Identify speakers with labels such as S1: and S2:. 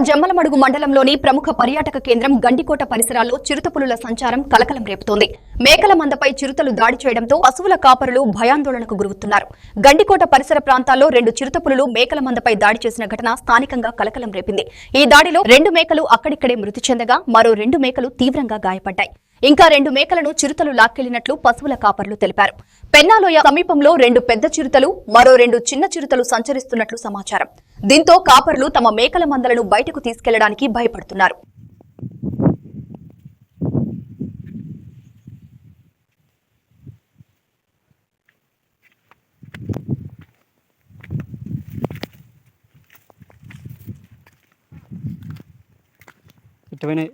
S1: జమ్మలమడుగు మండలంలోని ప్రముఖ పర్యాటక కేంద్రం గండికోట పరిసరాల్లో చిరుతపులుల సంచారం కలకలం రేపుతోంది. మేకల మందపై చిరుతలు దాడి చేయడంతో పశువుల కాపరులు భయాందోళనకు గురవుతున్నారు. గండికోట పరిసర ప్రాంతాల్లో 2 చిరుతపులులు మేకల మందపై దాడి చేసిన ఘటన స్థానికంగా కలకలం రేపింది. ఈ దాడిలో 2 మేకలు అక్కడిక్కడే మృతి చెందగా మరో 2 మేకలు తీవ్రంగా గాయపడ్డాయి. ఇంకా 2 మేకలను చిరుతలు లాక్కెళ్లినట్లు పశువుల కాపరులు తెలిపారు. పెన్నాలోయ సమీపంలో 2 పెద్ద చిరుతలు, మరో 2 చిన్న చిరుతలు సంచరిస్తున్నట్లు సమాచారం. దీంతో కాపరులు తమ మేకల మందలను బయటకు తీసుకెళ్లడానికి భయపడుతున్నారు.
S2: ఇటువైనా